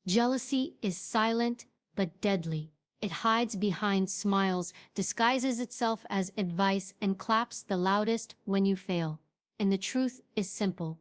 Jealousy is silent but deadly. It hides behind smiles, disguises itself as advice, and claps the loudest when you fail. And the truth is simple.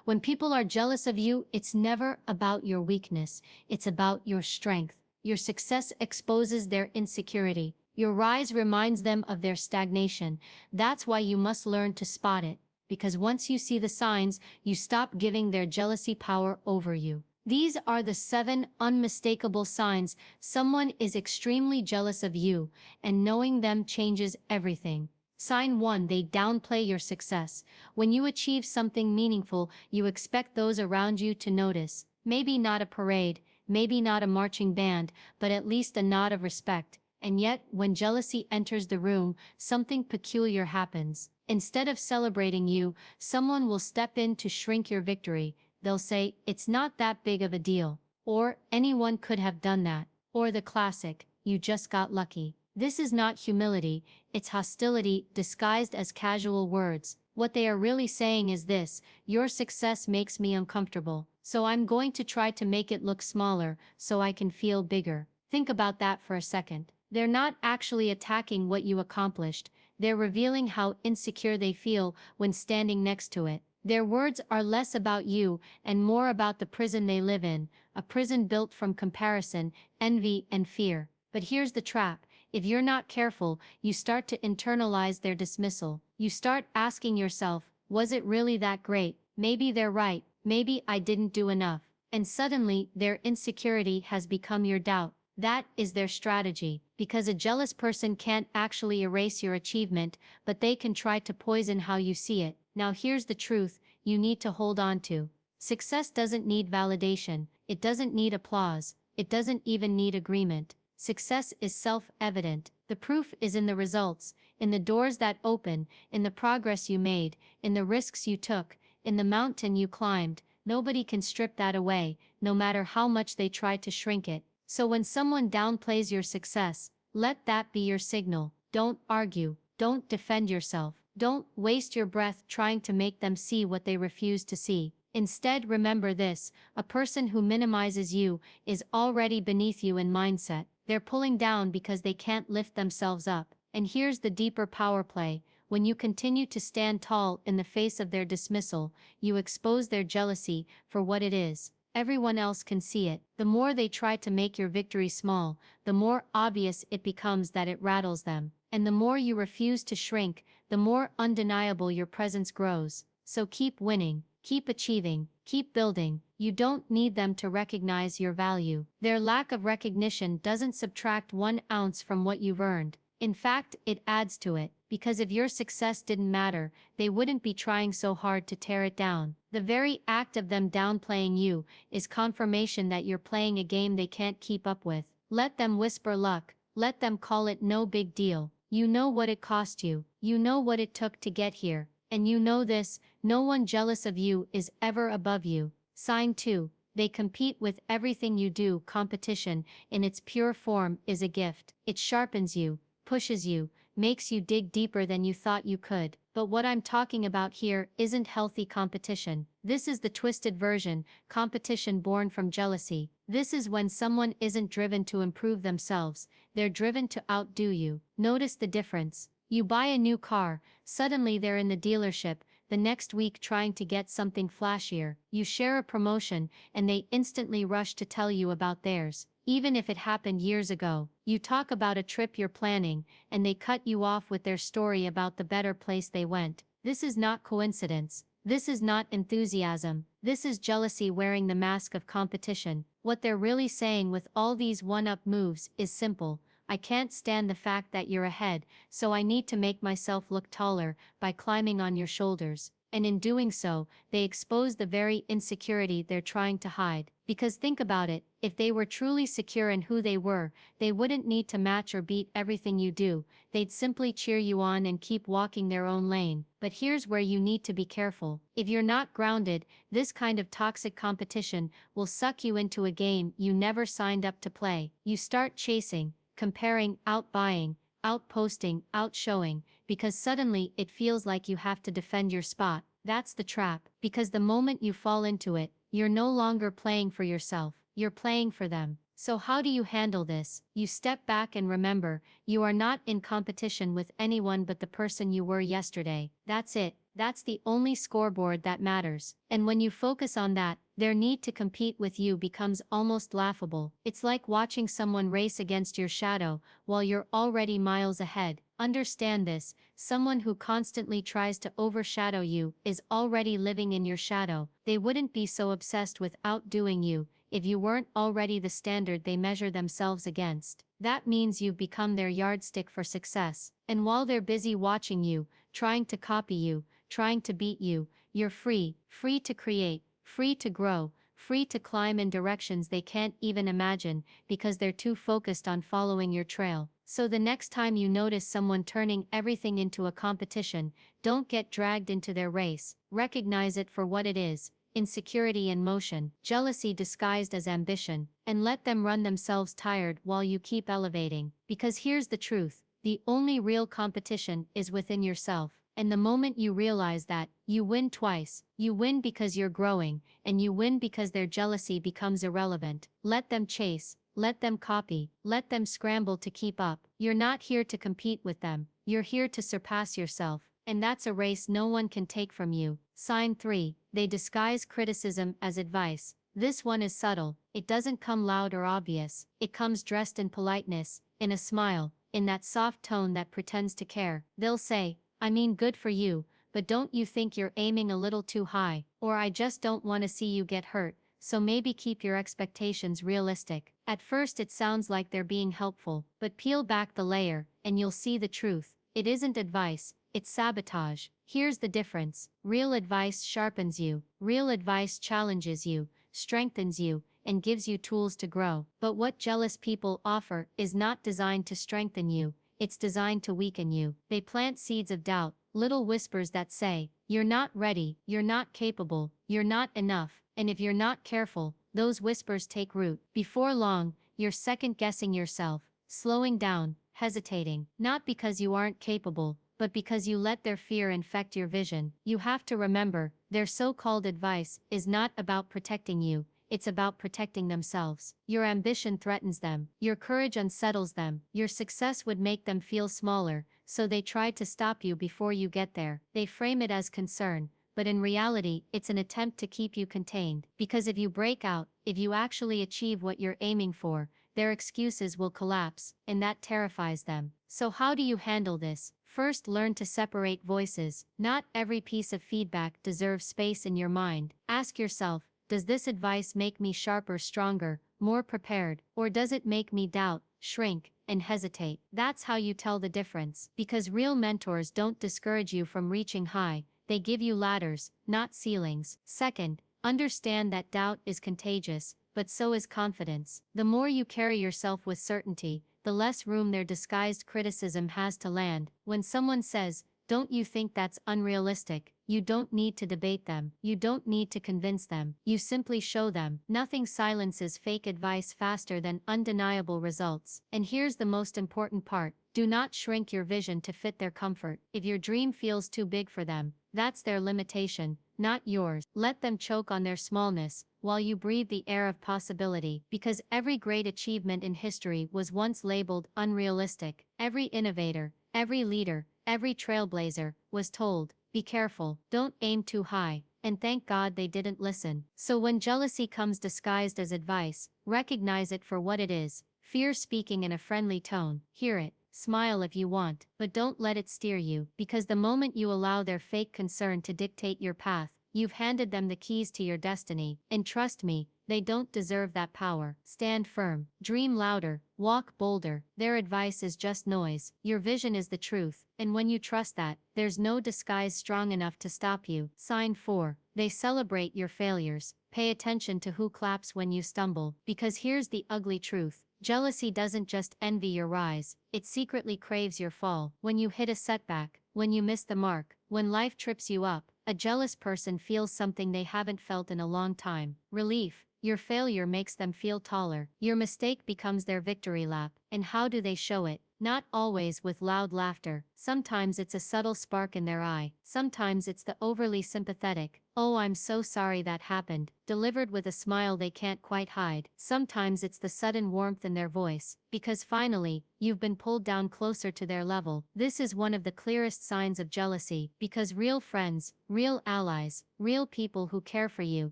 When people are jealous of you, it's never about your weakness, it's about your strength. Your success exposes their insecurity. Your rise reminds them of their stagnation. That's why you must learn to spot it. Because once you see the signs, you stop giving their jealousy power over you. These are the 7 unmistakable signs someone is extremely jealous of you, and knowing them changes everything. Sign 1. They downplay your success. When you achieve something meaningful, you expect those around you to notice. Maybe not a parade, maybe not a marching band, but at least a nod of respect. And yet, when jealousy enters the room, something peculiar happens. Instead of celebrating you, someone will step in to shrink your victory. They'll say, "It's not that big of a deal." Or, "Anyone could have done that." Or the classic, "You just got lucky." This is not humility, it's hostility disguised as casual words. What they are really saying is this: your success makes me uncomfortable, so I'm going to try to make it look smaller, so I can feel bigger. Think about that for a second. They're not actually attacking what you accomplished, they're revealing how insecure they feel when standing next to it. Their words are less about you and more about the prison they live in, a prison built from comparison, envy, and fear. But here's the trap. If you're not careful, you start to internalize their dismissal. You start asking yourself, was it really that great? Maybe they're right, maybe I didn't do enough. And suddenly, their insecurity has become your doubt. That is their strategy, because a jealous person can't actually erase your achievement, but they can try to poison how you see it. Now here's the truth you need to hold on to. Success doesn't need validation, it doesn't need applause, it doesn't even need agreement. Success is self-evident. The proof is in the results, in the doors that open, in the progress you made, in the risks you took, in the mountain you climbed. Nobody can strip that away, no matter how much they try to shrink it. So when someone downplays your success, let that be your signal. Don't argue, don't defend yourself, don't waste your breath trying to make them see what they refuse to see. Instead, remember this: a person who minimizes you is already beneath you in mindset. They're pulling down because they can't lift themselves up. And here's the deeper power play. When you continue to stand tall in the face of their dismissal, you expose their jealousy for what it is. Everyone else can see it. The more they try to make your victory small, the more obvious it becomes that it rattles them. And the more you refuse to shrink, the more undeniable your presence grows. So keep winning, keep achieving, keep building. You don't need them to recognize your value. Their lack of recognition doesn't subtract 1 ounce from what you've earned. In fact, it adds to it, because if your success didn't matter, they wouldn't be trying so hard to tear it down. The very act of them downplaying you is confirmation that you're playing a game they can't keep up with. Let them whisper luck, let them call it no big deal. You know what it cost you, you know what it took to get here, and you know this: no one jealous of you is ever above you. Sign 2. They compete with everything you do. Competition, in its pure form, is a gift. It sharpens you, pushes you, makes you dig deeper than you thought you could. But what I'm talking about here isn't healthy competition. This is the twisted version, competition born from jealousy. This is when someone isn't driven to improve themselves, they're driven to outdo you. Notice the difference. You buy a new car, suddenly they're in the dealership, the next week trying to get something flashier. You share a promotion, and they instantly rush to tell you about theirs, even if it happened years ago. You talk about a trip you're planning, and they cut you off with their story about the better place they went. This is not coincidence. This is not enthusiasm. This is jealousy wearing the mask of competition. What they're really saying with all these one-up moves is simple: I can't stand the fact that you're ahead, so I need to make myself look taller by climbing on your shoulders. And in doing so, they expose the very insecurity they're trying to hide. Because think about it, if they were truly secure in who they were, they wouldn't need to match or beat everything you do. They'd simply cheer you on and keep walking their own lane. But here's where you need to be careful. If you're not grounded, this kind of toxic competition will suck you into a game you never signed up to play. You start chasing, comparing, outbuying, outposting, outshowing, because suddenly it feels like you have to defend your spot. That's the trap, because the moment you fall into it, you're no longer playing for yourself. you're playing for them. So how do you handle this? You step back and remember, you are not in competition with anyone but the person you were yesterday. That's it. That's the only scoreboard that matters. And when you focus on that, their need to compete with you becomes almost laughable. It's like watching someone race against your shadow while you're already miles ahead. Understand this, someone who constantly tries to overshadow you is already living in your shadow. They wouldn't be so obsessed with outdoing you if you weren't already the standard they measure themselves against. That means you've become their yardstick for success. And while they're busy watching you, trying to copy you, trying to beat you, you're free, free to create, free to grow, free to climb in directions they can't even imagine because they're too focused on following your trail. So the next time you notice someone turning everything into a competition, don't get dragged into their race. Recognize it for what it is: insecurity in motion, jealousy disguised as ambition, and let them run themselves tired while you keep elevating. Because here's the truth, the only real competition is within yourself. And the moment you realize that, you win twice. You win because you're growing, and you win because their jealousy becomes irrelevant. Let them chase, let them copy, let them scramble to keep up. You're not here to compete with them, you're here to surpass yourself. And that's a race no one can take from you. Sign 3. They disguise criticism as advice. This one is subtle. It doesn't come loud or obvious. It comes dressed in politeness, in a smile, in that soft tone that pretends to care. They'll say, "I mean, good for you, but don't you think you're aiming a little too high?" Or, "I just don't want to see you get hurt, so maybe keep your expectations realistic." At first it sounds like they're being helpful, but peel back the layer, and you'll see the truth. It isn't advice, it's sabotage. Here's the difference. Real advice sharpens you. Real advice challenges you, strengthens you, and gives you tools to grow. But what jealous people offer is not designed to strengthen you. It's designed to weaken you. They plant seeds of doubt, little whispers that say, "You're not ready, you're not capable, you're not enough." And if you're not careful, those whispers take root. Before long, you're second-guessing yourself, slowing down, hesitating, not because you aren't capable, but because you let their fear infect your vision. You have to remember, their so-called advice is not about protecting you. It's about protecting themselves. Your ambition threatens them. Your courage unsettles them. Your success would make them feel smaller, so they try to stop you before you get there. They frame it as concern, but in reality, it's an attempt to keep you contained. Because if you break out, if you actually achieve what you're aiming for, their excuses will collapse, and that terrifies them. So how do you handle this? First, learn to separate voices. Not every piece of feedback deserves space in your mind. Ask yourself, does this advice make me sharper, stronger, more prepared, or does it make me doubt, shrink, and hesitate? That's how you tell the difference. Because real mentors don't discourage you from reaching high, they give you ladders, not ceilings. Second, understand that doubt is contagious, but so is confidence. The more you carry yourself with certainty, the less room their disguised criticism has to land. When someone says, "Don't you think that's unrealistic?" you don't need to debate them. You don't need to convince them. You simply show them. Nothing silences fake advice faster than undeniable results. And here's the most important part. Do not shrink your vision to fit their comfort. If your dream feels too big for them, that's their limitation, not yours. Let them choke on their smallness, while you breathe the air of possibility. Because every great achievement in history was once labeled unrealistic. Every innovator, every leader, every trailblazer was told, "Be careful, don't aim too high," and thank God they didn't listen. So when jealousy comes disguised as advice, recognize it for what it is: fear speaking in a friendly tone. Hear it, smile if you want, but don't let it steer you. Because the moment you allow their fake concern to dictate your path, you've handed them the keys to your destiny. And trust me, they don't deserve that power. Stand firm, dream louder, walk bolder. Their advice is just noise. Your vision is the truth. And when you trust that, there's no disguise strong enough to stop you. Sign 4. They celebrate your failures. Pay attention to who claps when you stumble. Because here's the ugly truth. Jealousy doesn't just envy your rise, it secretly craves your fall. When you hit a setback, when you miss the mark, when life trips you up, a jealous person feels something they haven't felt in a long time: relief. Your failure makes them feel taller. Your mistake becomes their victory lap. And how do they show it? Not always with loud laughter. Sometimes it's a subtle spark in their eye. Sometimes it's the overly sympathetic, "Oh, I'm so sorry that happened," delivered with a smile they can't quite hide. Sometimes it's the sudden warmth in their voice, because finally, you've been pulled down closer to their level. This is one of the clearest signs of jealousy, because real friends, real allies, real people who care for you,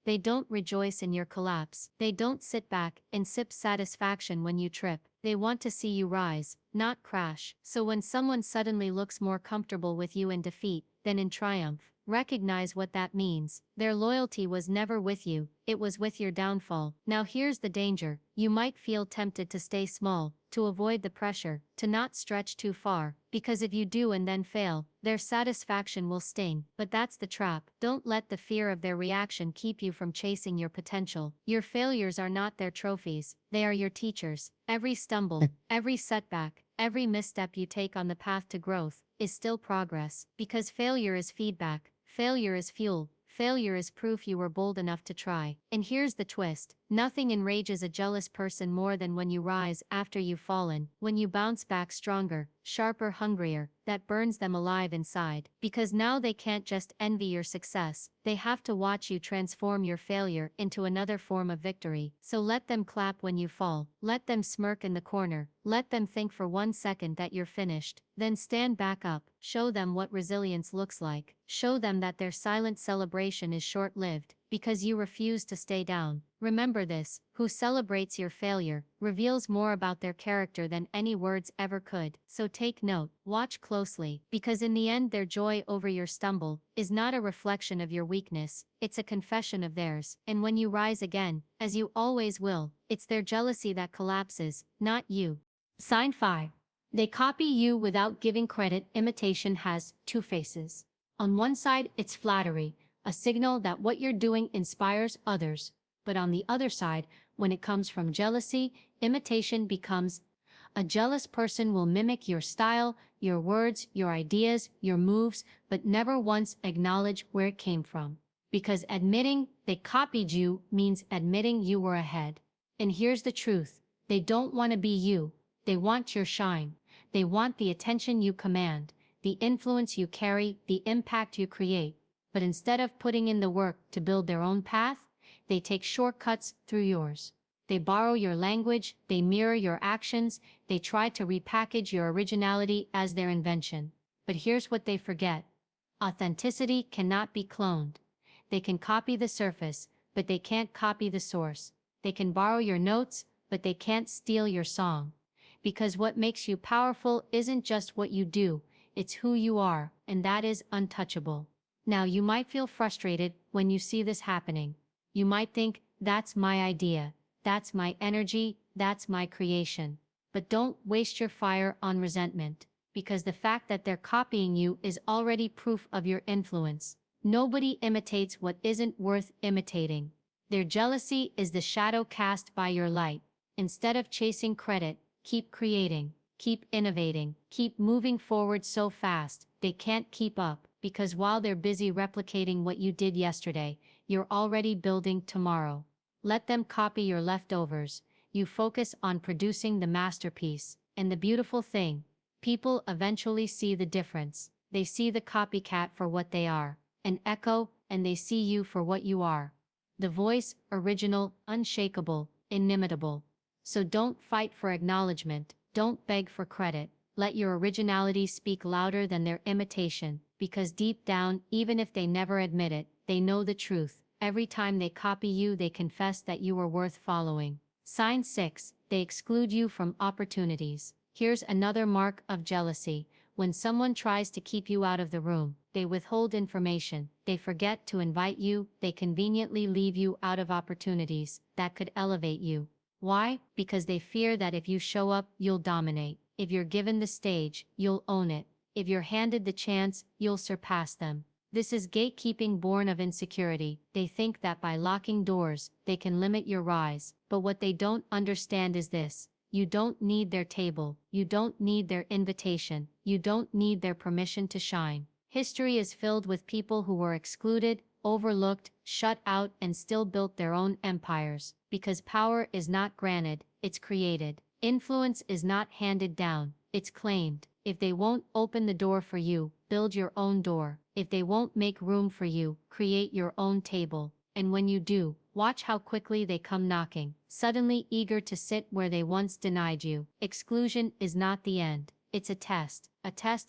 they don't rejoice in your collapse. They don't sit back and sip satisfaction when you trip. They want to see you rise, not crash. So when someone suddenly looks more comfortable with you in defeat than in triumph, recognize what that means. Their loyalty was never with you, it was with your downfall. Now here's the danger. You might feel tempted to stay small, to avoid the pressure, to not stretch too far, because if you do and then fail, their satisfaction will sting. But that's the trap. Don't let the fear of their reaction keep you from chasing your potential. Your failures are not their trophies, they are your teachers. Every stumble, every setback, every misstep you take on the path to growth is still progress, because failure is feedback. Failure is fuel. Failure is proof you were bold enough to try. And here's the twist. Nothing enrages a jealous person more than when you rise after you've fallen, when you bounce back stronger, sharper, hungrier. That burns them alive inside. Because now they can't just envy your success, they have to watch you transform your failure into another form of victory. So let them clap when you fall. Let them smirk in the corner. Let them think for 1 second that you're finished. Then stand back up. Show them what resilience looks like. Show them that their silent celebration is short-lived, because you refuse to stay down. Remember this: who celebrates your failure reveals more about their character than any words ever could. So take note, watch closely, because in the end their joy over your stumble is not a reflection of your weakness, it's a confession of theirs. And when you rise again, as you always will, it's their jealousy that collapses, not you. Sign 5. They copy you without giving credit. Imitation has two faces. On one side, it's flattery, a signal that what you're doing inspires others. But on the other side, when it comes from jealousy, imitation becomes. A jealous person will mimic your style, your words, your ideas, your moves, but never once acknowledge where it came from. Because admitting they copied you means admitting you were ahead. And here's the truth: they don't want to be you, they want your shine. They want the attention you command, the influence you carry, the impact you create. But instead of putting in the work to build their own path, they take shortcuts through yours. They borrow your language, they mirror your actions, they try to repackage your originality as their invention. But here's what they forget: authenticity cannot be cloned. They can copy the surface, but they can't copy the source. They can borrow your notes, but they can't steal your song. Because what makes you powerful isn't just what you do, it's who you are, and that is untouchable. Now you might feel frustrated when you see this happening. You might think, that's my idea, that's my energy, that's my creation. But don't waste your fire on resentment, because the fact that they're copying you is already proof of your influence. Nobody imitates what isn't worth imitating. Their jealousy is the shadow cast by your light. Instead of chasing credit, keep creating, keep innovating, keep moving forward so fast they can't keep up, because while they're busy replicating what you did yesterday, you're already building tomorrow. Let them copy your leftovers. You focus on producing the masterpiece. And the beautiful thing, people eventually see the difference. They see the copycat for what they are, an echo, and they see you for what you are. The voice, original, unshakable, inimitable. So don't fight for acknowledgement, don't beg for credit. Let your originality speak louder than their imitation, because deep down, even if they never admit it, they know the truth. Every time they copy you, they confess that you are worth following. Sign 6. They exclude you from opportunities. Here's another mark of jealousy. When someone tries to keep you out of the room, they withhold information, they forget to invite you, they conveniently leave you out of opportunities that could elevate you. Why? Because they fear that if you show up, you'll dominate. If you're given the stage, you'll own it. If you're handed the chance, you'll surpass them. This is gatekeeping born of insecurity. They think that by locking doors, they can limit your rise. But what they don't understand is this: you don't need their table, you don't need their invitation, you don't need their permission to shine. History is filled with people who were excluded, overlooked, shut out, and still built their own empires. Because power is not granted, it's created. Influence is not handed down, it's claimed. If they won't open the door for you, build your own door. If they won't make room for you, create your own table. And when you do, watch how quickly they come knocking, suddenly eager to sit where they once denied you. Exclusion is not the end. It's a test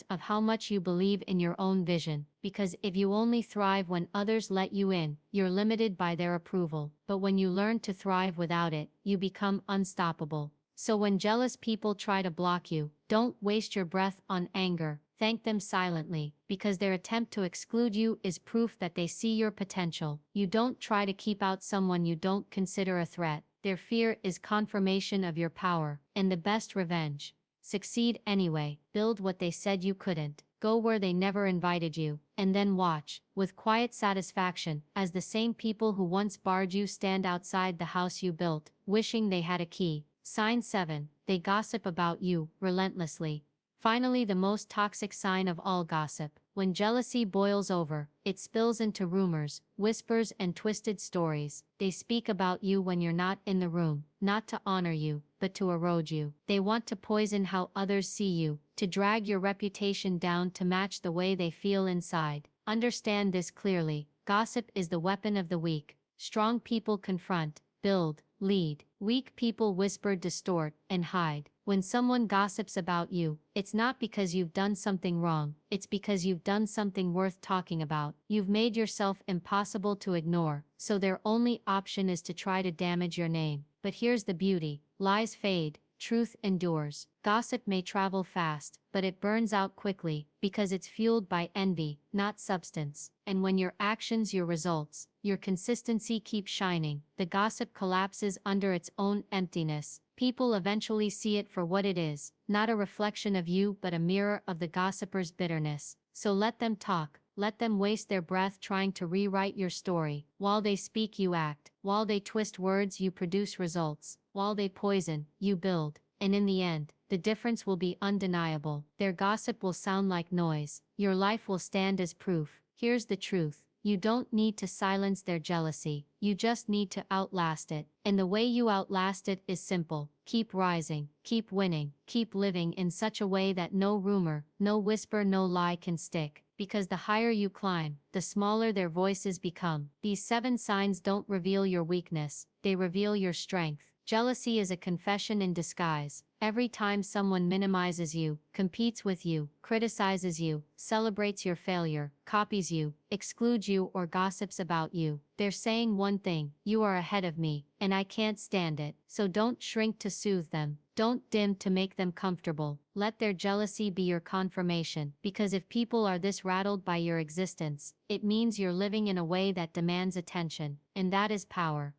of how much you believe in your own vision. Because if you only thrive when others let you in, you're limited by their approval. But when you learn to thrive without it, you become unstoppable. So when jealous people try to block you, don't waste your breath on anger. Thank them silently, because their attempt to exclude you is proof that they see your potential. You don't try to keep out someone you don't consider a threat. Their fear is confirmation of your power, and the best revenge. Succeed anyway, build what they said you couldn't, go where they never invited you, and then watch, with quiet satisfaction, as the same people who once barred you stand outside the house you built, wishing they had a key. Sign 7. They gossip about you, relentlessly. Finally, the most toxic sign of all gossip. When jealousy boils over, it spills into rumors, whispers, and twisted stories. They speak about you when you're not in the room, not to honor you, but to erode you. They want to poison how others see you, to drag your reputation down to match the way they feel inside. Understand this clearly. Gossip is the weapon of the weak. Strong people confront, build, lead. Weak people whisper, distort, and hide. When someone gossips about you, it's not because you've done something wrong, it's because you've done something worth talking about. You've made yourself impossible to ignore, so their only option is to try to damage your name. But here's the beauty: lies fade, truth endures. Gossip may travel fast, but it burns out quickly, because it's fueled by envy, not substance. And when your actions, your results, your consistency keep shining, the gossip collapses under its own emptiness. People eventually see it for what it is, not a reflection of you but a mirror of the gossiper's bitterness. So let them talk, let them waste their breath trying to rewrite your story. While they speak, you act. While they twist words, you produce results. While they poison, you build. And in the end, the difference will be undeniable. Their gossip will sound like noise. Your life will stand as proof. Here's the truth. You don't need to silence their jealousy. You just need to outlast it. And the way you outlast it is simple. Keep rising, keep winning, keep living in such a way that no rumor, no whisper, no lie can stick. Because the higher you climb, the smaller their voices become. These 7 signs don't reveal your weakness, they reveal your strength. Jealousy is a confession in disguise. Every time someone minimizes you, competes with you, criticizes you, celebrates your failure, copies you, excludes you, or gossips about you, they're saying one thing: you are ahead of me, and I can't stand it. So don't shrink to soothe them. Don't dim to make them comfortable. Let their jealousy be your confirmation. Because if people are this rattled by your existence, it means you're living in a way that demands attention. And that is power.